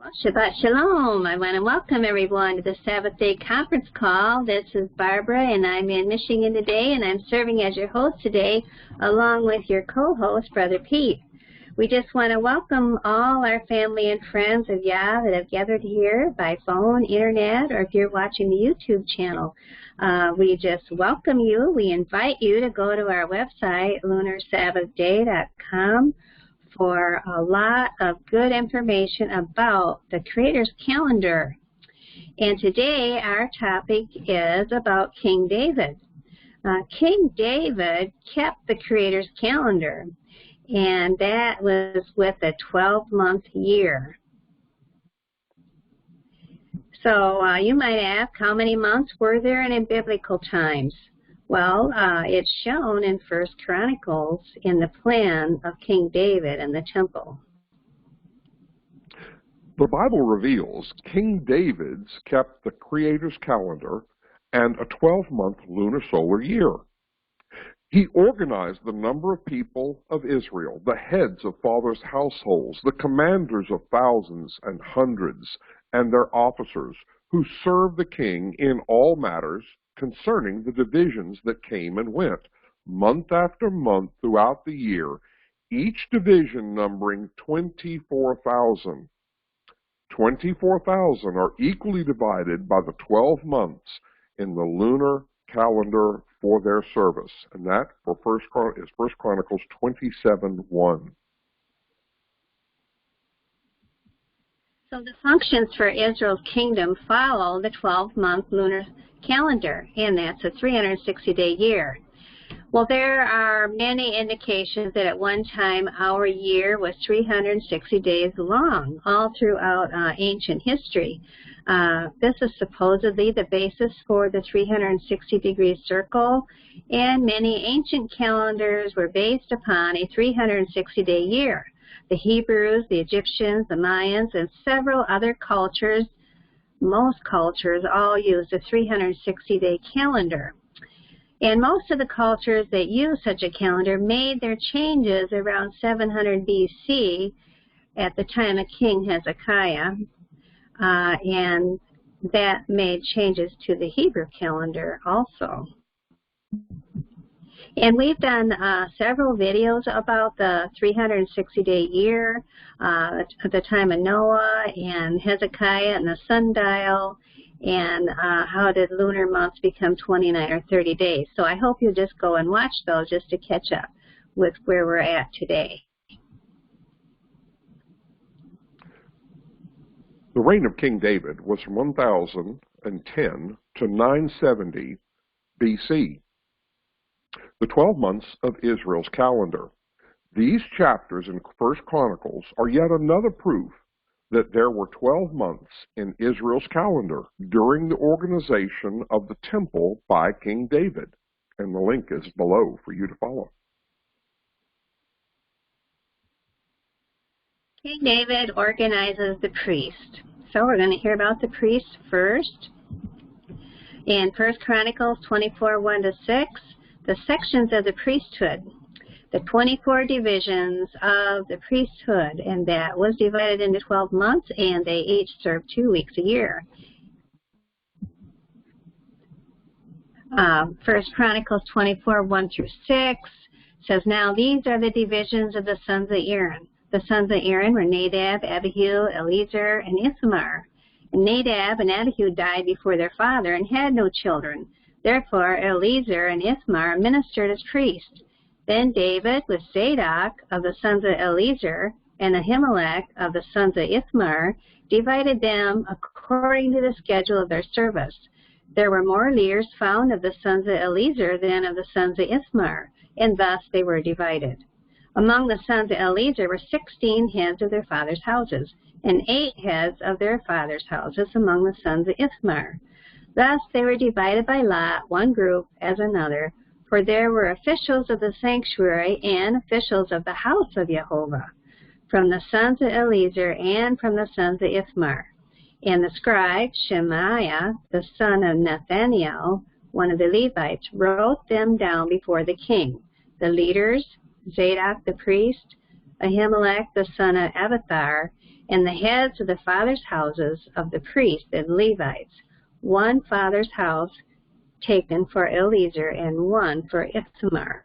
Well, Shabbat Shalom. I want to welcome everyone to the Sabbath Day conference call. This is Barbara, and I'm in Michigan today, and I'm serving as your host today, along with your co-host, Brother Pete. We just want to welcome all our family and friends of Yah that have gathered here by phone, internet, or if you're watching the YouTube channel. We just welcome you. We invite you to go to our website, Lunar-Sabbathday.com, for a lot of good information about the Creator's calendar. And today our topic is about King David. King David kept the Creator's calendar, and that was with a 12-month year. So you might ask, how many months were there in biblical times? Well, it's shown in 1 Chronicles in the plan of King David and the temple. The Bible reveals King David's kept the Creator's calendar and a 12-month lunar-solar year. He organized the number of people of Israel, the heads of fathers' households, the commanders of thousands and hundreds, and their officers, who served the king in all matters concerning the divisions that came and went, month after month throughout the year, each division numbering 24,000. 24,000 are equally divided by the 12 months in the lunar calendar for their service, and that for is 1 Chronicles 27:1. So the functions for Israel's kingdom follow the 12-month lunar calendar, and that's a 360-day year. Well, there are many indications that at one time our year was 360 days long, all throughout ancient history. This is supposedly the basis for the 360-degree circle, and many ancient calendars were based upon a 360-day year. The Hebrews, the Egyptians, the Mayans, and several other cultures, most cultures, all used a 360-day calendar. And most of the cultures that use such a calendar made their changes around 700 BC at the time of King Hezekiah, and that made changes to the Hebrew calendar also. And we've done several videos about the 360-day year, at the time of Noah and Hezekiah and the sundial, and how did lunar months become 29 or 30 days. So I hope you just go and watch those just to catch up with where we're at today. The reign of King David was from 1010 to 970 BC. The 12 months of Israel's calendar. These chapters in 1 Chronicles are yet another proof that there were 12 months in Israel's calendar during the organization of the temple by King David. And the link is below for you to follow. King David organizes the priest. So we're going to hear about the priest first. In 1 Chronicles 24:1-6, the sections of the priesthood, the 24 divisions of the priesthood, and that was divided into 12 months, and they each served 2 weeks a year. 1 Chronicles 24:1-6 says, "Now these are the divisions of the sons of Aaron. The sons of Aaron were Nadab, Abihu, Eleazar, and Ithamar. And Nadab and Abihu died before their father and had no children. Therefore Eleazar and Ithamar ministered as priests. Then David with Zadok of the sons of Eleazar and Ahimelech of the sons of Ithamar divided them according to the schedule of their service. There were more leaders found of the sons of Eleazar than of the sons of Ithamar, and thus they were divided. Among the sons of Eleazar were 16 heads of their fathers' houses, and 8 heads of their fathers' houses among the sons of Ithamar. Thus they were divided by lot, one group as another, for there were officials of the sanctuary and officials of the house of Jehovah, from the sons of Eleazar and from the sons of Ithamar. And the scribe, Shemaiah, the son of Nathaniel, one of the Levites, wrote them down before the king. The leaders, Zadok the priest, Ahimelech the son of Abiathar, and the heads of the fathers' houses of the priests and Levites, one father's house taken for Eleazar and one for Ithamar.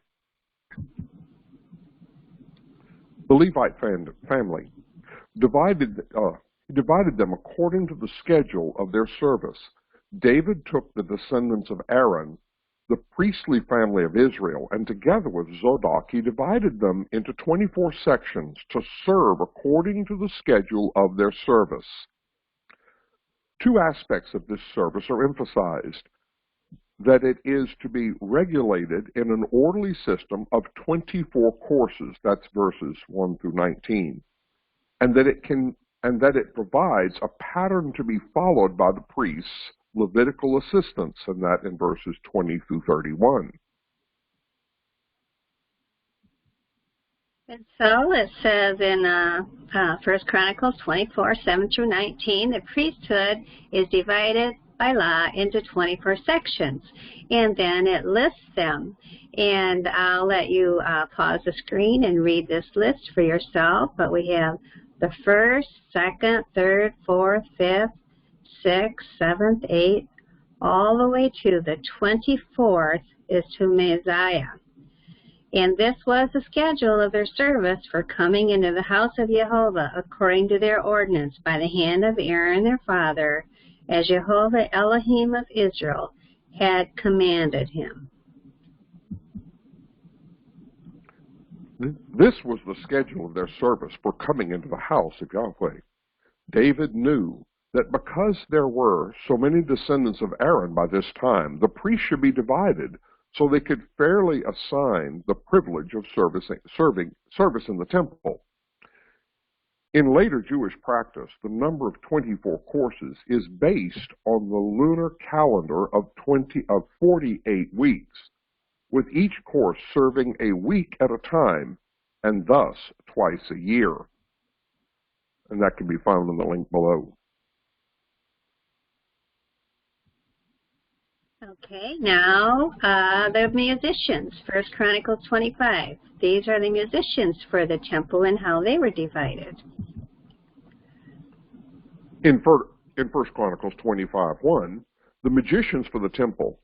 The Levite family divided them according to the schedule of their service. David took the descendants of Aaron, the priestly family of Israel, and together with Zadok, he divided them into 24 sections to serve according to the schedule of their service. Two aspects of this service are emphasized: that it is to be regulated in an orderly system of 24 courses, that's verses 1 through 19, and that it provides a pattern to be followed by the priests, Levitical assistants, and that in verses 20 through 31. And so it says in 1 Chronicles 24, 7 through 19, the priesthood is divided by law into 24 sections, and then it lists them. And I'll let you pause the screen and read this list for yourself, but we have the 1st, 2nd, 3rd, 4th, 5th, 6th, 7th, 8th, all the way to the 24th is to Messiah. And this was the schedule of their service for coming into the house of Jehovah according to their ordinance by the hand of Aaron their father, as Jehovah Elohim of Israel had commanded him. This was the schedule of their service for coming into the house of Yahweh. David knew that because there were so many descendants of Aaron by this time, the priests should be divided so they could fairly assign the privilege of service in the temple. In later Jewish practice, the number of 24 courses is based on the lunar calendar of 48 weeks, with each course serving a week at a time, and thus twice a year. And that can be found in the link below. Okay, now the musicians, 1 Chronicles 25. These are the musicians for the temple and how they were divided. In 1 Chronicles 25:1, the magicians for the temple,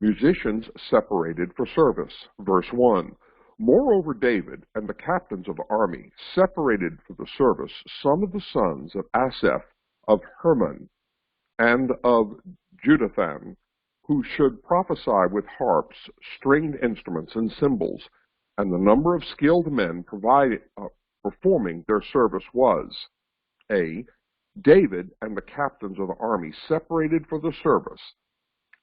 musicians separated for service. Verse 1, moreover David and the captains of the army separated for the service some of the sons of Asaph, of Herman, and of Jeduthun, who should prophesy with harps, stringed instruments, and cymbals, and the number of skilled men performing their service was: A, David and the captains of the army separated for the service.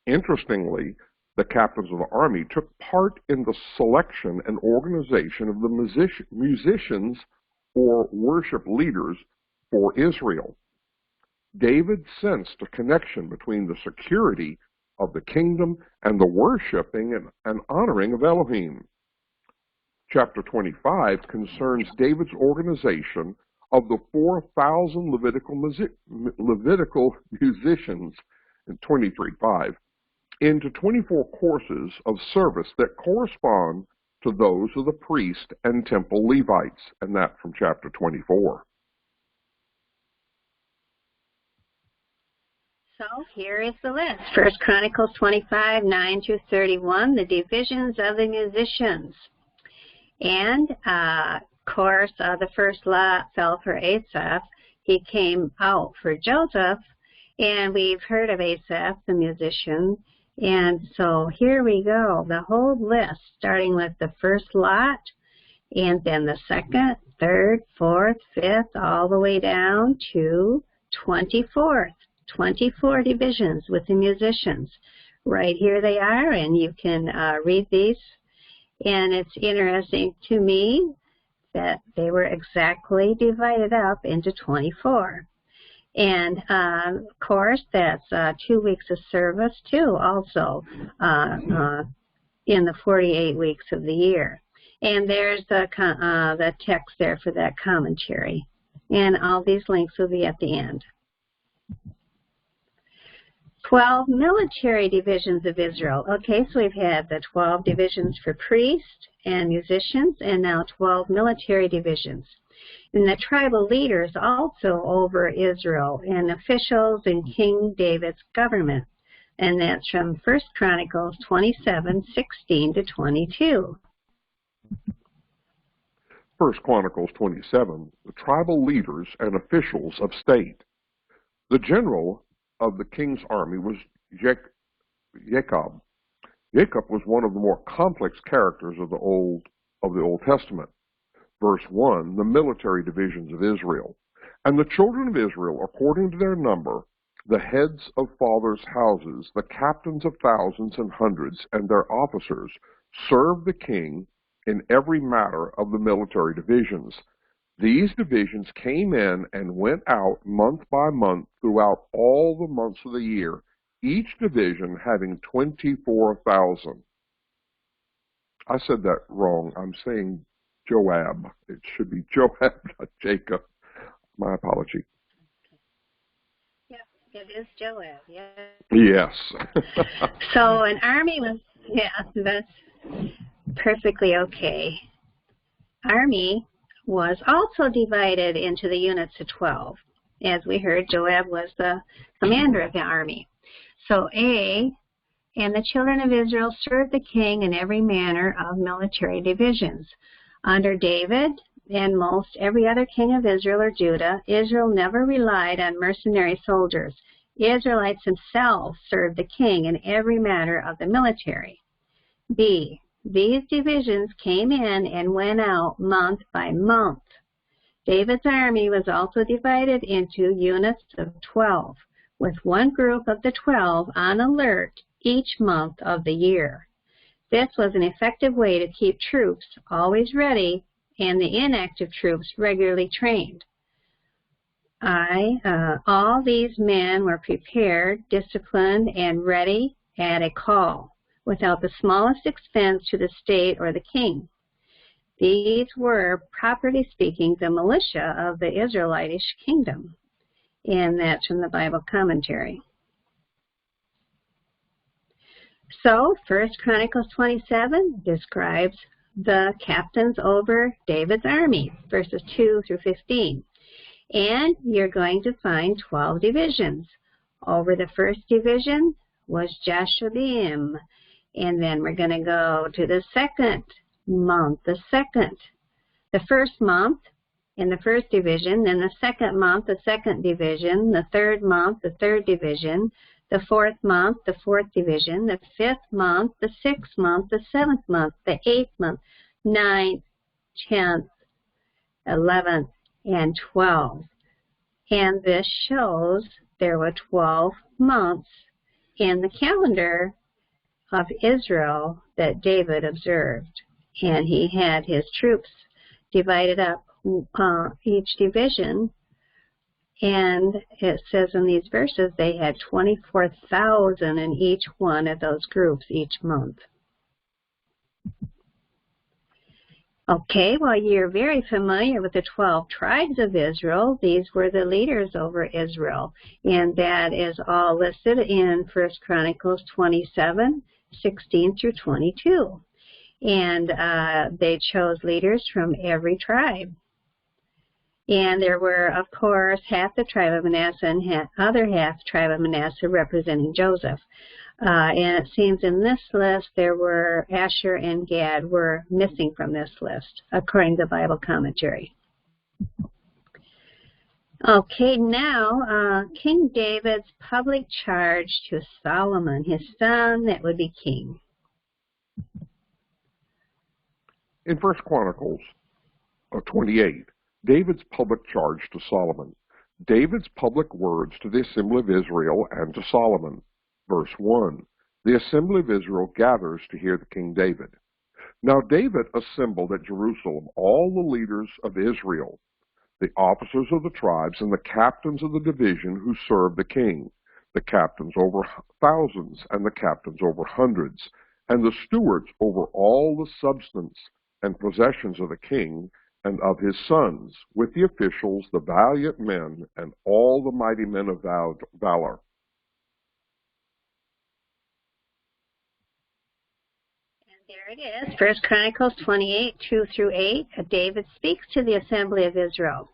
Interestingly, the captains of the army took part in the selection and organization of the musicians or worship leaders for Israel. David sensed a connection between the security of the kingdom and the worshiping and honoring of Elohim. Chapter 25 concerns David's organization of the 4,000 Levitical musicians in 23:5 into 24 courses of service that correspond to those of the priest and temple Levites, and that from chapter 24. So here is the list. 1 Chronicles 25, 9 through 31, the divisions of the musicians. And, of course, the first lot fell for Asaph. He came out for Joseph, and we've heard of Asaph, the musician. And so here we go, the whole list, starting with the first lot, and then the 2nd, 3rd, 4th, 5th, all the way down to 24th. 24 divisions with the musicians. Right here they are, and you can read these. And it's interesting to me that they were exactly divided up into 24. And, of course, that's 2 weeks of service, too, also, in the 48 weeks of the year. And there's the text there for that commentary. And all these links will be at the end. 12 military divisions of Israel. Okay, so we've had the 12 divisions for priests and musicians, and now 12 military divisions. And the tribal leaders also over Israel and officials in King David's government. And that's from 1 Chronicles 27:16 to 22. 1 Chronicles 27, the tribal leaders and officials of state. The general of the king's army was Jacob. Jacob was one of the more complex characters of the Old Testament. Verse 1, the military divisions of Israel. And the children of Israel, according to their number, the heads of fathers' houses, the captains of thousands and hundreds, and their officers, served the king in every matter of the military divisions. These divisions came in and went out month by month throughout all the months of the year, each division having 24,000. I said that wrong. I'm saying Joab. It should be Joab, not Jacob. My apology. Yeah, it is Joab, yeah. Yes. So an army was, yeah, that's perfectly okay. Army was also divided into the units of 12. As we heard, Joab was the commander of the army. So A, and the children of Israel served the king in every manner of military divisions. Under David and most every other king of Israel or Judah, Israel never relied on mercenary soldiers. Israelites themselves served the king in every matter of the military. B, these divisions came in and went out month by month. David's army was also divided into units of 12, with one group of the 12 on alert each month of the year. This was an effective way to keep troops always ready and the inactive troops regularly trained. All these men were prepared, disciplined, and ready at a call, without the smallest expense to the state or the king. These were, properly speaking, the militia of the Israelitish kingdom. And that's from the Bible commentary. So, 1 Chronicles 27 describes the captains over David's army, verses 2 through 15. And you're going to find 12 divisions. Over the first division was Jashobeam. And then we're going to go to the second month, the first month in the first division, then the second month, the second division, the third month, the third division, the fourth month, the fourth division, the fifth month, the sixth month, the seventh month, the eighth month, 9th, 10th, 11th, and 12th. And this shows there were 12 months in the calendar of Israel that David observed. And he had his troops divided up each division. And it says in these verses they had 24,000 in each one of those groups each month. Okay, well, you're very familiar with the 12 tribes of Israel. These were the leaders over Israel. And that is all listed in 1 Chronicles 27, 16 through 22. And they chose leaders from every tribe. And there were, of course, half the tribe of Manasseh and other half the tribe of Manasseh representing Joseph. And it seems in this list there were Asher and Gad were missing from this list, according to the Bible commentary. Okay, now King David's public charge to Solomon, his son that would be king. In 1 Chronicles 28, David's public charge to Solomon. David's public words to the assembly of Israel and to Solomon. Verse 1, the assembly of Israel gathers to hear the King David. Now David assembled at Jerusalem all the leaders of Israel, the officers of the tribes and the captains of the division who served the king, the captains over thousands and the captains over hundreds, and the stewards over all the substance and possessions of the king and of his sons, with the officials, the valiant men, and all the mighty men of valor. And there There it is, 1 Chronicles 28, 2 through 8. David speaks to the assembly of Israel.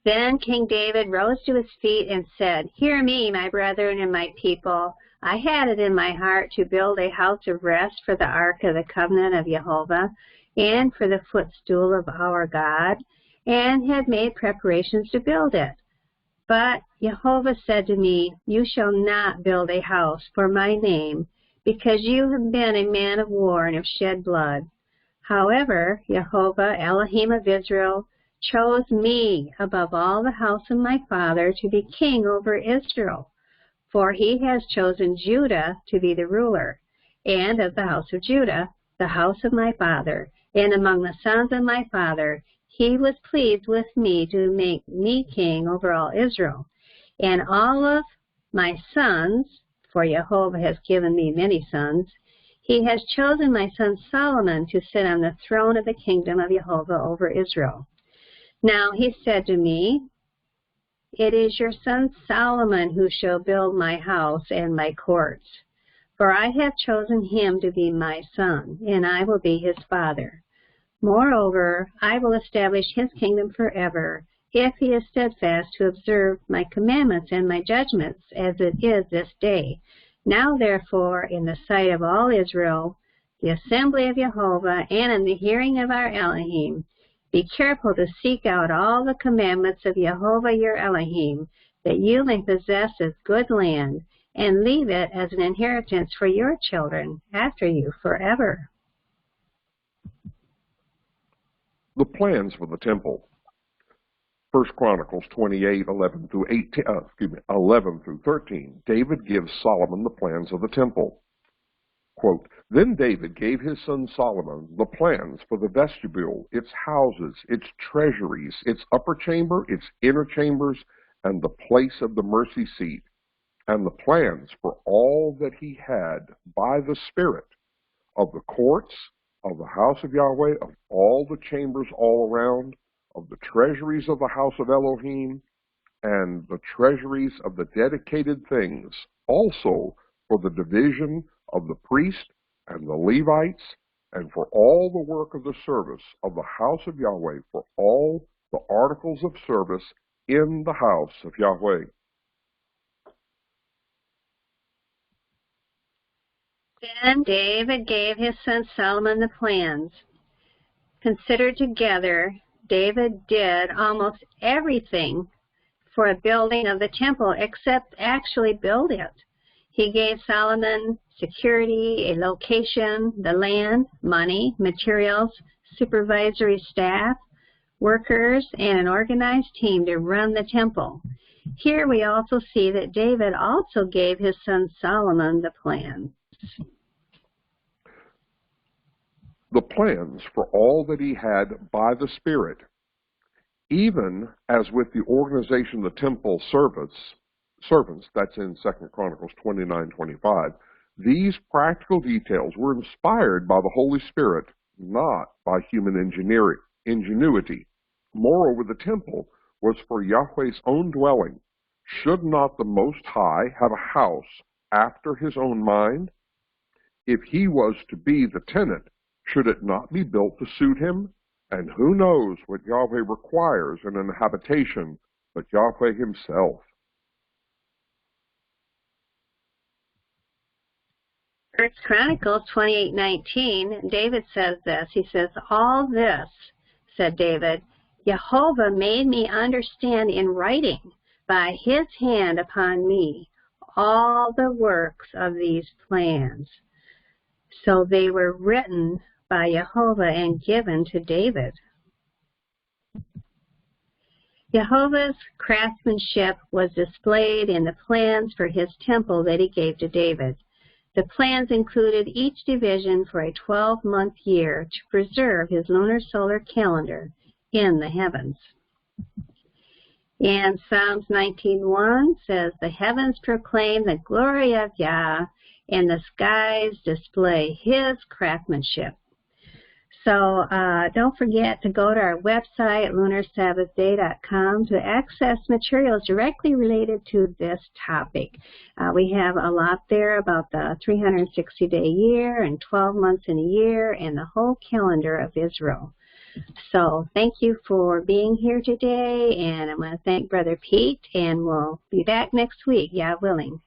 Then King David rose to his feet and said, "Hear me, my brethren and my people. I had it in my heart to build a house of rest for the ark of the covenant of Jehovah and for the footstool of our God, and had made preparations to build it. But Jehovah said to me, You shall not build a house for my name, because you have been a man of war and have shed blood. However, Jehovah, Elohim of Israel, chose me above all the house of my father to be king over Israel. For he has chosen Judah to be the ruler, and of the house of Judah, the house of my father, and among the sons of my father, he was pleased with me to make me king over all Israel. And all of my sons, for Jehovah has given me many sons, he has chosen my son Solomon to sit on the throne of the kingdom of Jehovah over Israel. Now he said to me, It is your son Solomon who shall build my house and my courts. For I have chosen him to be my son, and I will be his father. Moreover, I will establish his kingdom forever, if he is steadfast to observe my commandments and my judgments, as it is this day. Now therefore, in the sight of all Israel, the assembly of Jehovah, and in the hearing of our Elohim, be careful to seek out all the commandments of Jehovah your Elohim, that you may possess this good land, and leave it as an inheritance for your children after you forever. The plans for the temple. 1 Chronicles 28, 11 through 13. David gives Solomon the plans of the temple. Quote, Then David gave his son Solomon the plans for the vestibule, its houses, its treasuries, its upper chamber, its inner chambers, and the place of the mercy seat, and the plans for all that he had by the Spirit of the courts, of the house of Yahweh, of all the chambers all around, of the treasuries of the house of Elohim, and the treasuries of the dedicated things, also for the division of the priest and the Levites, and for all the work of the service of the house of Yahweh, for all the articles of service in the house of Yahweh. Then David gave his son Solomon the plans. Considered together, David did almost everything for a building of the temple except actually build it. He gave Solomon security, a location, the land, money, materials, supervisory staff, workers, and an organized team to run the temple. Here we also see that David also gave his son Solomon the plans. The plans for all that he had by the Spirit, even as with the organization of the temple servants, that's in 2 Chronicles 29:25, these practical details were inspired by the Holy Spirit, not by human ingenuity. Moreover, the temple was for Yahweh's own dwelling. Should not the Most High have a house after his own mind? If he was to be the tenant, should it not be built to suit him? And who knows what Yahweh requires in an habitation but Yahweh himself? 1 Chronicles 28:19, David says this. He says, All this, said David, Jehovah made me understand in writing by his hand upon me all the works of these plans. So they were written by Jehovah and given to David. Jehovah's craftsmanship was displayed in the plans for his temple that he gave to David. The plans included each division for a 12-month year to preserve his lunar-solar calendar in the heavens. And Psalms 19:1 says, The heavens proclaim the glory of Yah, and the skies display his craftsmanship. So don't forget to go to our website, lunarsabbathday.com, to access materials directly related to this topic. We have a lot there about the 360-day year and 12 months in a year and the whole calendar of Israel. So thank you for being here today, and I want to thank Brother Pete, and we'll be back next week, Yah willing.